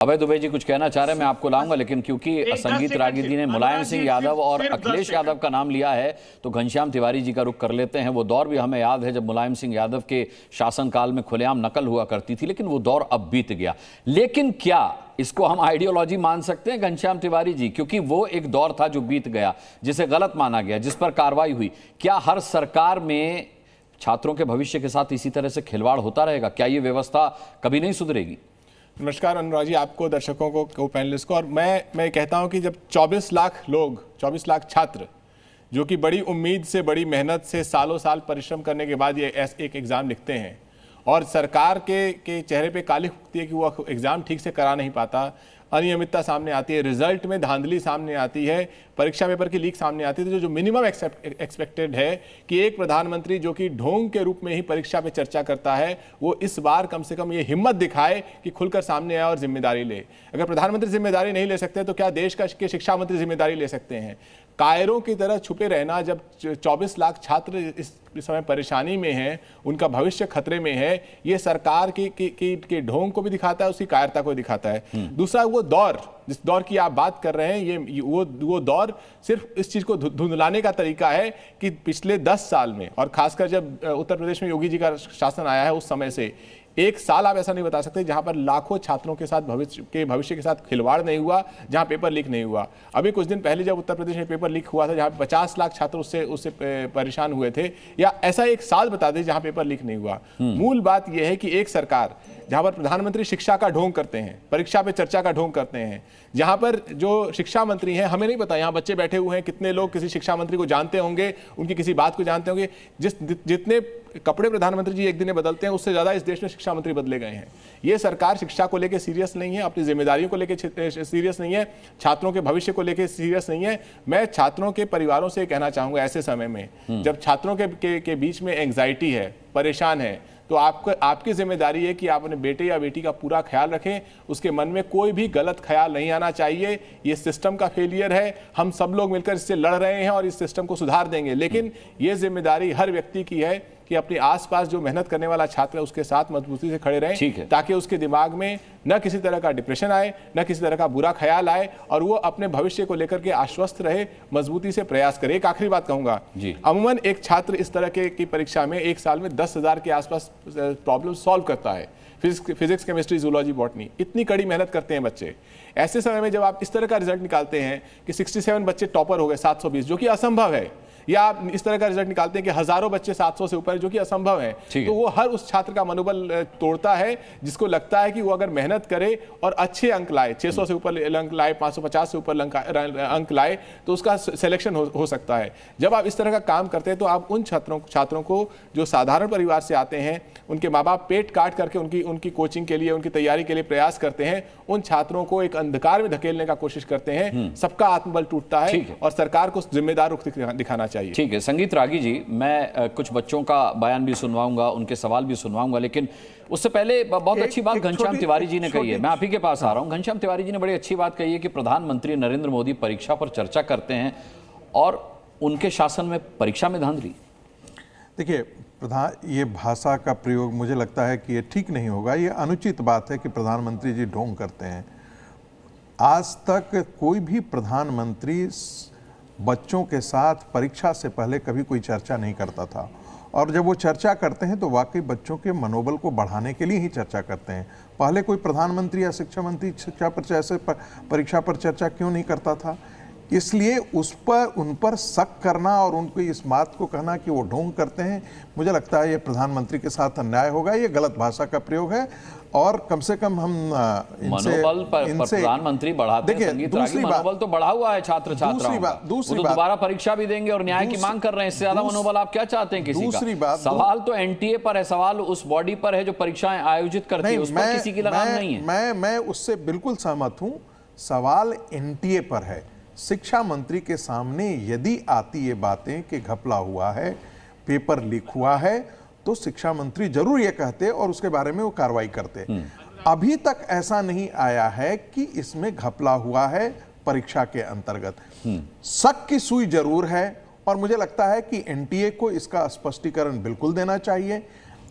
अभय दुबे जी कुछ कहना चाह रहे हैं, मैं आपको लाऊंगा, लेकिन क्योंकि संगीत रागी जी ने मुलायम सिंह यादव और अखिलेश यादव का नाम लिया है तो घनश्याम तिवारी जी का रुख कर लेते हैं। वो दौर भी हमें याद है जब मुलायम सिंह यादव के शासनकाल में खुलेआम नकल हुआ करती थी, लेकिन वो दौर अब बीत गया। लेकिन क्या इसको हम आइडियोलॉजी मान सकते हैं घनश्याम तिवारी जी? क्योंकि वो एक दौर था जो बीत गया, जिसे गलत माना गया, जिस पर कार्रवाई हुई। क्या हर सरकार में छात्रों के भविष्य के साथ इसी तरह से खिलवाड़ होता रहेगा? क्या ये व्यवस्था कभी नहीं सुधरेगी? नमस्कार अनुराग जी, आपको, दर्शकों को पैनलिस्ट को। और मैं कहता हूं कि जब 24 लाख लोग, 24 लाख छात्र जो कि बड़ी उम्मीद से, बड़ी मेहनत से, सालों साल परिश्रम करने के बाद ये एक एग्ज़ाम लिखते हैं और सरकार के चेहरे पे काली उठती है कि वो एग्ज़ाम ठीक से करा नहीं पाता, अनियमितता सामने आती है, रिजल्ट में धांधली सामने आती है, परीक्षा पेपर की लीक सामने आती है, तो जो मिनिमम एक्सपेक्टेड है कि एक प्रधानमंत्री जो कि ढोंग के रूप में ही परीक्षा पे चर्चा करता है, वो इस बार कम से कम ये हिम्मत दिखाए कि खुलकर सामने आए और जिम्मेदारी ले। अगर प्रधानमंत्री जिम्मेदारी नहीं ले सकते तो क्या देश के शिक्षा मंत्री जिम्मेदारी ले सकते हैं? कायरों की तरह छुपे रहना, जब 24 लाख छात्र इस समय परेशानी में हैं, उनका भविष्य खतरे में है, ये सरकार की ढोंग को भी दिखाता है, उसकी कायरता को दिखाता है। दूसरा, वो दौर, जिस दौर की आप बात कर रहे हैं, ये वो दौर सिर्फ इस चीज को धुंधलाने का तरीका है कि पिछले 10 साल में, और खासकर जब उत्तर प्रदेश में योगी जी का शासन आया है, उस समय से एक साल आप ऐसा नहीं बता सकते जहां पर लाखों छात्रों के साथ भविष्य के साथ खिलवाड़ नहीं हुआ, जहां पेपर लीक नहीं हुआ। अभी कुछ दिन पहले जब उत्तर प्रदेश में पेपर लीक हुआ था, जहां 50 लाख छात्र उससे परेशान हुए थे, या ऐसा एक साल बता दें जहां पेपर लीक नहीं हुआ। मूल बात यह है कि एक सरकार जहां पर प्रधानमंत्री शिक्षा का ढोंग करते हैं, परीक्षा पे चर्चा का ढोंग करते हैं, जहां पर जो शिक्षा मंत्री हैं, हमें नहीं पता यहाँ बच्चे बैठे हुए हैं कितने लोग किसी शिक्षा मंत्री को जानते होंगे, उनकी किसी बात को जानते होंगे। जितने कपड़े प्रधानमंत्री जी एक दिन में बदलते हैं, उससे ज्यादा इस देश में शिक्षा मंत्री बदले गए हैं। ये सरकार शिक्षा को लेकर सीरियस नहीं है, अपनी जिम्मेदारियों को लेकर सीरियस नहीं है, छात्रों के भविष्य को लेकर सीरियस नहीं है। मैं छात्रों के परिवारों से कहना चाहूंगा, ऐसे समय में जब छात्रों के बीच में एंग्जाइटी है, परेशान है, तो आपकी जिम्मेदारी है कि आप अपने बेटे या बेटी का पूरा ख्याल रखें, उसके मन में कोई भी गलत ख्याल नहीं आना चाहिए। ये सिस्टम का फेलियर है, हम सब लोग मिलकर इससे लड़ रहे हैं और इस सिस्टम को सुधार देंगे, लेकिन ये जिम्मेदारी हर व्यक्ति की है कि अपने आसपास जो मेहनत करने वाला छात्र है उसके साथ मजबूती से खड़े रहें, ताकि उसके दिमाग में न किसी तरह का डिप्रेशन आए, न किसी तरह का बुरा ख्याल आए, और वो अपने भविष्य को लेकर के आश्वस्त रहे, मजबूती से प्रयास करे। एक आखिरी बात कहूंगा, अमूमन एक छात्र इस तरह की परीक्षा में एक साल में 10,000 के आसपास प्रॉब्लम सॉल्व करता है। फिजिक्स, केमिस्ट्री, जूलॉजी, बॉटनी, इतनी कड़ी मेहनत करते हैं बच्चे। ऐसे समय में जब आप इस तरह का रिजल्ट निकालते हैं कि 67 बच्चे टॉपर हो गए 720, जो कि असंभव है, या आप इस तरह का रिजल्ट निकालते हैं कि हजारों बच्चे 700 से ऊपर, जो कि असंभव है, तो वो हर उस छात्र का मनोबल तोड़ता है जिसको लगता है कि वो अगर मेहनत करे और अच्छे अंक लाए, 600 से ऊपर अंक लाए, 550 से ऊपर अंक लाए, तो उसका सिलेक्शन हो सकता है। जब आप इस तरह का काम करते हैं तो आप उन छात्रों को जो साधारण परिवार से आते हैं, उनके माँ बाप पेट काट करके उनकी कोचिंग के लिए, उनकी तैयारी के लिए प्रयास करते हैं, उन छात्रों को एक अंधकार में धकेलने का कोशिश करते हैं। सबका आत्मबल टूटता है और सरकार को जिम्मेदार रुख दिखाना चाहिए। ठीक है संगीत रागी जी, मैं कुछ बच्चों का बयान भी सुनवाऊंगा, उनके सवाल भी सुनवाऊंगा, लेकिन उससे पहले बहुत अच्छी बात घनश्याम तिवारी जी ने कही है। मैं आप ही के पास आ रहा हूं। घनश्याम तिवारी जी ने बड़ी अच्छी बात कही है कि प्रधानमंत्री नरेंद्र मोदी परीक्षा पर चर्चा करते हैं और उनके शासन में परीक्षा में धांधली। देखिए, ये भाषा का प्रयोग मुझे लगता है कि ये ठीक नहीं होगा। ये अनुचित बात है कि प्रधानमंत्री जी ढोंग करते हैं। आज तक कोई भी प्रधानमंत्री बच्चों के साथ परीक्षा से पहले कभी कोई चर्चा नहीं करता था, और जब वो चर्चा करते हैं तो वाकई बच्चों के मनोबल को बढ़ाने के लिए ही चर्चा करते हैं। पहले कोई प्रधानमंत्री या शिक्षा मंत्री परीक्षा पर चर्चा क्यों नहीं करता था? इसलिए उन पर शक करना और उनको इस बात को कहना कि वो ढोंग करते हैं, मुझे लगता है ये प्रधानमंत्री के साथ अन्याय होगा। ये गलत भाषा का प्रयोग है, और कम से कम हम मनोबल पर प्रधानमंत्री बढ़ाते हैं। संगीत रागी, मनोबल तो बढ़ा हुआ है छात्राओं का। दूसरी बात, दोबारा परीक्षा भी देंगे और न्याय की मांग कर रहे हैं। इससे ज्यादा मनोबल आप क्या चाहते हैं किसी का? दूसरी बात, सवाल तो एनटीए पर है, सवाल उस बॉडी पर है जो परीक्षाएं आयोजित करती है, उस पर किसी की लगाम नहीं है। मैं उससे बिल्कुल सहमत हूं। सवाल एनटीए पर है। शिक्षा मंत्री के सामने यदि आती ये बातें कि घपला हुआ है, पेपर लीक हुआ है, तो शिक्षा मंत्री जरूर ये कहते और उसके बारे में वो कार्रवाई करते। अभी तक ऐसा नहीं आया है कि इसमें घपला हुआ है परीक्षा के अंतर्गत। शक की सुई जरूर है, और मुझे लगता है कि एनटीए को इसका स्पष्टीकरण बिल्कुल देना चाहिए।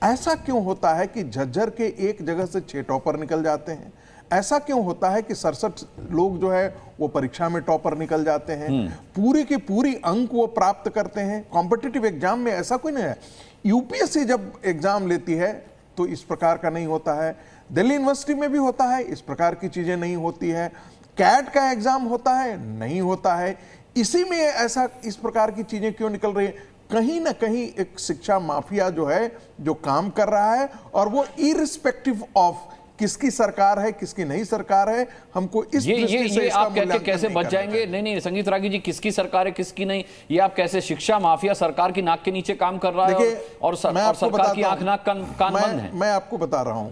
ऐसा क्यों होता है कि झज्जर के एक जगह से 6 टॉपर निकल जाते हैं? ऐसा क्यों होता है कि 67 लोग जो है वो परीक्षा में टॉपर निकल जाते हैं, पूरी की पूरी अंक वो प्राप्त करते हैं? कॉम्पिटिटिव एग्जाम में ऐसा कोई नहीं है। यूपीएससी जब एग्जाम लेती है तो इस प्रकार का नहीं होता है, दिल्ली यूनिवर्सिटी में भी होता है, इस प्रकार की चीजें नहीं होती है। कैट का एग्जाम होता है, नहीं होता है। इसी में ऐसा इस प्रकार की चीजें क्यों निकल रही है? कहीं ना कहीं एक शिक्षा माफिया जो है जो काम कर रहा है, और वो इरिस्पेक्टिव ऑफ किसकी सरकार है किसकी नहीं सरकार है, हमको इस दृष्टि से इसका आप कहते मूल्यांकन कैसे नहीं बच करना जाएंगे? चाहिए। नहीं नहीं संगीत रागी जी, किसकी सरकार है किसकी नहीं, ये आप कैसे? शिक्षा माफिया सरकार की नाक के नीचे काम कर रहा है और सरकार की आंख नाक कान बंद है। मैं आपको बता रहा हूं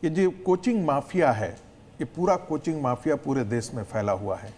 कि जो कोचिंग माफिया है, ये पूरा कोचिंग माफिया पूरे देश में फैला हुआ है।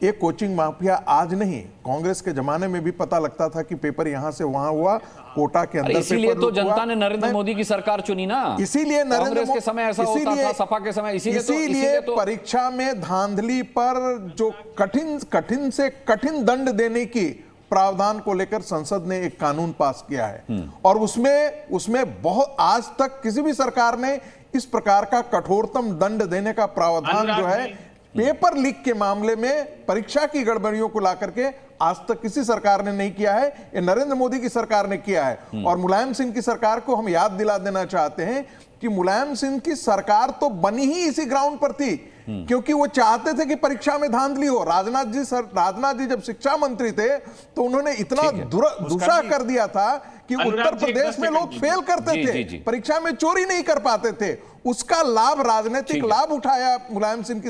ये कोचिंग माफिया आज नहीं, कांग्रेस के जमाने में भी पता लगता था कि पेपर यहां से वहां हुआ, कोटा के अंदर इसीलिए तो जनता ने नरेंद्र मोदी की सरकार चुनी ना। इसीलिए कांग्रेस के समय ऐसा होता था, सपा के समय इसीलिए परीक्षा में धांधली पर जो कठिन से कठिन दंड देने की प्रावधान को लेकर संसद ने एक कानून पास किया है, और उसमें बहुत आज तक किसी भी सरकार ने इस प्रकार का कठोरतम दंड देने का प्रावधान जो है पेपर लीक के मामले में, परीक्षा की गड़बड़ियों को लाकर के आज तक किसी सरकार ने नहीं किया है। ये नरेंद्र मोदी की सरकार ने किया है। और मुलायम सिंह की सरकार को हम याद दिला देना चाहते हैं कि मुलायम सिंह की सरकार तो बनी ही इसी ग्राउंड पर थी, क्योंकि वो चाहते थे कि परीक्षा में धांधली हो। राजनाथ जी जब शिक्षा मंत्री थे तो उन्होंने इतना दुष्टा कर दिया था कि उत्तर प्रदेश में लोग फेल करते थे, परीक्षा में चोरी नहीं कर पाते थे। उसका लाभ, राजनीतिक लाभ उठाया मुलायम सिंह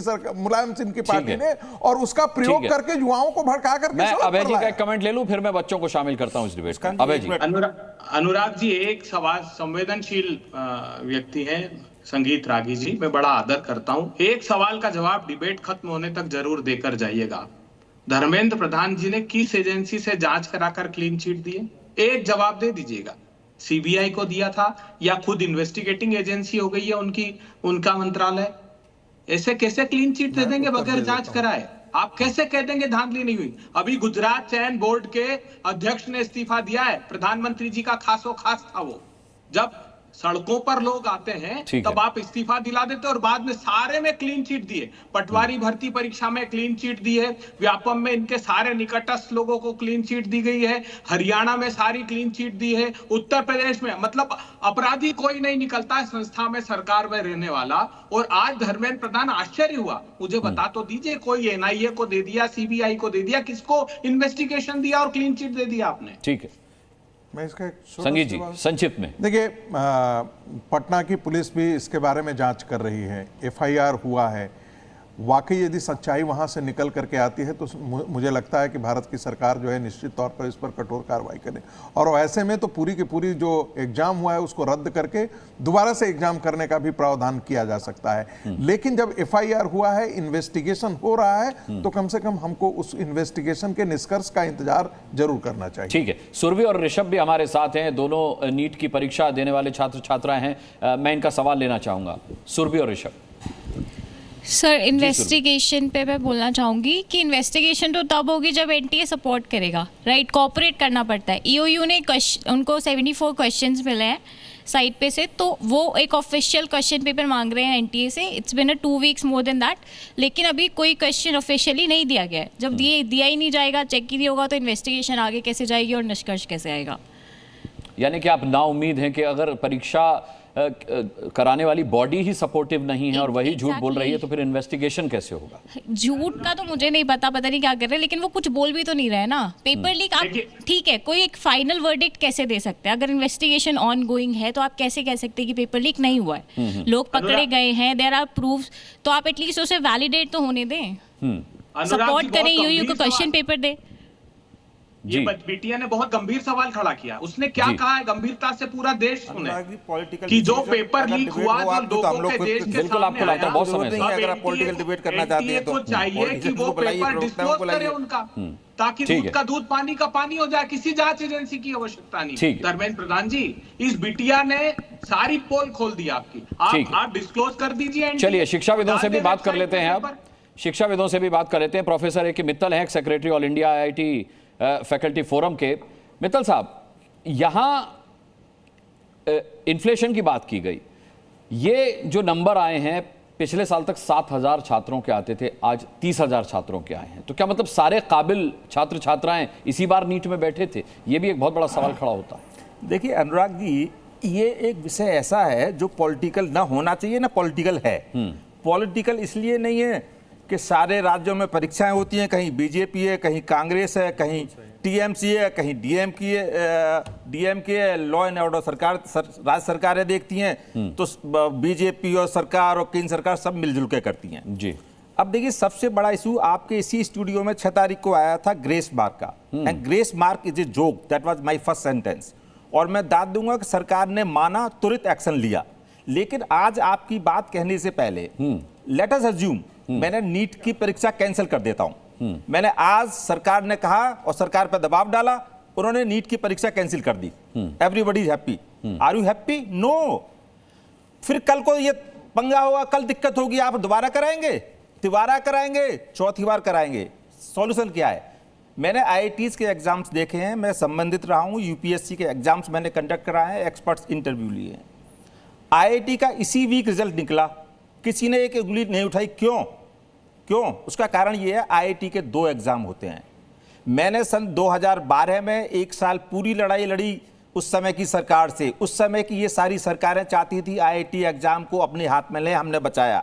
की पार्टी ने, और उसका प्रयोग करके युवाओं को भड़का करके। मैं अभय जी का एक कमेंट ले लूं, फिर मैं बच्चों को शामिल करता हूं इस डिबेट में। अभय जी। अनुराग जी, एक सवाल, संवेदनशील व्यक्ति हैं संगीत रागी जी, मैं बड़ा आदर करता हूं। एक सवाल का जवाब डिबेट खत्म होने तक जरूर देकर जाइएगा। धर्मेंद्र प्रधान जी ने किस एजेंसी से जांच कराकर क्लीन चिट दिए? एक जवाब दे दीजिएगा। सीबीआई को दिया था या खुद इन्वेस्टिगेटिंग एजेंसी हो गई है उनका मंत्रालय? ऐसे कैसे क्लीन चिट दे देंगे बगैर जांच कराए? आप कैसे कह देंगे धांधली नहीं हुई? अभी गुजरात चयन बोर्ड के अध्यक्ष ने इस्तीफा दिया है, प्रधानमंत्री जी का खासो खास था वो। जब सड़कों पर लोग आते हैं तब आप इस्तीफा दिला देते और बाद में सारे में क्लीन चिट दिए। पटवारी भर्ती परीक्षा में क्लीन चिट दी है, व्यापम में इनके सारे निकटस्थ लोगों को क्लीन चिट दी गई है, हरियाणा में सारी क्लीन चिट दी है, उत्तर प्रदेश में, मतलब अपराधी कोई नहीं निकलता है संस्था में, सरकार में रहने वाला। और आज धर्मेंद्र प्रधान, आश्चर्य हुआ, मुझे बता तो दीजिए, कोई एनआईए को दे दिया, सीबीआई को दे दिया, किसको इन्वेस्टिगेशन दिया और क्लीन चिट दे दिया आपने? ठीक है, मैं इसका संगीत जी संक्षिप्त में देखिए, पटना की पुलिस भी इसके बारे में जांच कर रही है, एफआईआर हुआ है। वाकई यदि सच्चाई वहां से निकल करके आती है तो मुझे लगता है कि भारत की सरकार जो है निश्चित तौर पर इस पर कठोर कार्रवाई करे, और ऐसे में तो पूरी की पूरी जो एग्जाम हुआ है उसको रद्द करके दोबारा से एग्जाम करने का भी प्रावधान किया जा सकता है। लेकिन जब एफआईआर हुआ है, इन्वेस्टिगेशन हो रहा है, तो कम से कम हमको उस इन्वेस्टिगेशन के निष्कर्ष का इंतजार जरूर करना चाहिए। ठीक है, सुरभि और ऋषभ भी हमारे साथ हैं, दोनों नीट की परीक्षा देने वाले छात्र छात्राएं हैं। मैं इनका सवाल लेना चाहूंगा, सुरभि और ऋषभ। सर, इन्वेस्टिगेशन पे मैं बोलना चाहूँगी कि इन्वेस्टिगेशन तो तब होगी जब एनटीए सपोर्ट करेगा, राइट? कोऑपरेट करना पड़ता है। ईओयू ने उनको 74 क्वेश्चंस मिले हैं साइट पे से, तो वो एक ऑफिशियल क्वेश्चन पेपर मांग रहे हैं एनटीए से। It's been 2 weeks more than that, लेकिन अभी कोई क्वेश्चन ऑफिशियली नहीं दिया गया है। जब दिया ही नहीं जाएगा, चेक ही नहीं होगा, तो इन्वेस्टिगेशन आगे कैसे जाएगी और निष्कर्ष कैसे आएगा? यानी कि आप नाउम्मीद हैं कि अगर परीक्षा कराने वाली बॉडी ही सपोर्टिव नहीं है और वही झूठ बोल रही है, तो फिर इन्वेस्टिगेशन कैसे होगा? झूठ का तो मुझे नहीं पता नहीं क्या कर रहे हैं, लेकिन वो कुछ बोल भी तो नहीं रहे ना। पेपर लीक, आप ठीक है, कोई एक फाइनल वर्डिक्ट कैसे दे सकते हैं? अगर इन्वेस्टिगेशन ऑन गोइंग है तो आप कैसे कह सकते हैं कि पेपर लीक नहीं हुआ है? लोग पकड़े गए हैं, देयर आर प्रूफ, तो आप एटलीस्ट उसे वैलिडेट तो होने दें, सपोर्ट करें, यूयू को क्वेश्चन पेपर दे। ये बिटिया ने बहुत गंभीर सवाल खड़ा किया। उसने क्या कहा है, गंभीरता से पूरा देश सुने कि जो पेपर लीक हुआ, जो लोगों के देश के सामने आया, बहुत समय से अगर आप पॉलिटिकल डिबेट करना चाहते हैं तो चाहिए कि वो पेपर डिस्क्लोज करे उनका, ताकि दूध का दूध, पानी का पानी हो जाए। किसी जांच एजेंसी की आवश्यकता नहीं। धर्मेंद्र प्रधान जी, इस बिटिया ने सारी पोल खोल दी आपकी, आप डिस्क्लोज कर दीजिए। चलिए, शिक्षाविदों से भी बात कर लेते हैं। अब शिक्षाविदों से भी बात कर लेते हैं। प्रोफेसर ए के मित्तल हैं, secretary all India IIT faculty forum के। मित्तल साहब, यहां इन्फ्लेशन की बात की गई, ये जो नंबर आए हैं पिछले साल तक 7,000 छात्रों के आते थे, आज 30,000 छात्रों के आए हैं। तो क्या मतलब सारे काबिल छात्र छात्राएं इसी बार नीट में बैठे थे? ये भी एक बहुत बड़ा सवाल खड़ा होता है। देखिए अनुराग जी, ये एक विषय ऐसा है जो पॉलिटिकल ना होना चाहिए ना पॉलिटिकल है। पॉलिटिकल इसलिए नहीं है कि सारे राज्यों में परीक्षाएं होती हैं, कहीं बीजेपी है, कहीं कांग्रेस है, कहीं टीएमसी है, कहीं डीएमके है, लॉ एंड ऑर्डर राज्य सरकारें देखती हैं, तो बीजेपी और सरकार और केंद्र सरकार सब मिलजुल के करती हैं जी। अब देखिए, सबसे बड़ा इशू आपके इसी स्टूडियो में 6 तारीख को आया था ग्रेस मार्क का, and grace mark is a joke, that was my first sentence. और मैं दाद दूंगा कि सरकार ने माना, तुरंत एक्शन लिया। लेकिन आज आपकी बात कहने से पहले लेट अस अज्यूम मैंने नीट की परीक्षा कैंसिल कर देता हूं। मैंने आज सरकार ने कहा और सरकार पर दबाव डाला, उन्होंने नीट की परीक्षा कैंसिल कर दी। Everybody is happy. Are you happy? No. फिर कल को ये पंगा होगा, कल दिक्कत होगी, आप दोबारा कराएंगे, तिबारा कराएंगे, चौथी बार कराएंगे। सॉल्यूशन क्या है? मैंने आईआईटीज के एग्जाम्स देखे हैं, मैं संबंधित रहा हूं, यूपीएससी के एग्जाम्स मैंने कंडक्ट कराए हैं, एक्सपर्ट्स इंटरव्यू लिए हैं। आईआईटी का इसी वीक रिजल्ट निकला, किसी ने एक उंगली नहीं उठाई। क्यों? उसका कारण ये है, आईआईटी के 2 एग्जाम होते हैं। मैंने सन 2012 में 1 साल पूरी लड़ाई लड़ी उस समय की सरकार से। उस समय की ये सारी सरकारें चाहती थी आईआईटी एग्जाम को अपने हाथ में लें, हमने बचाया।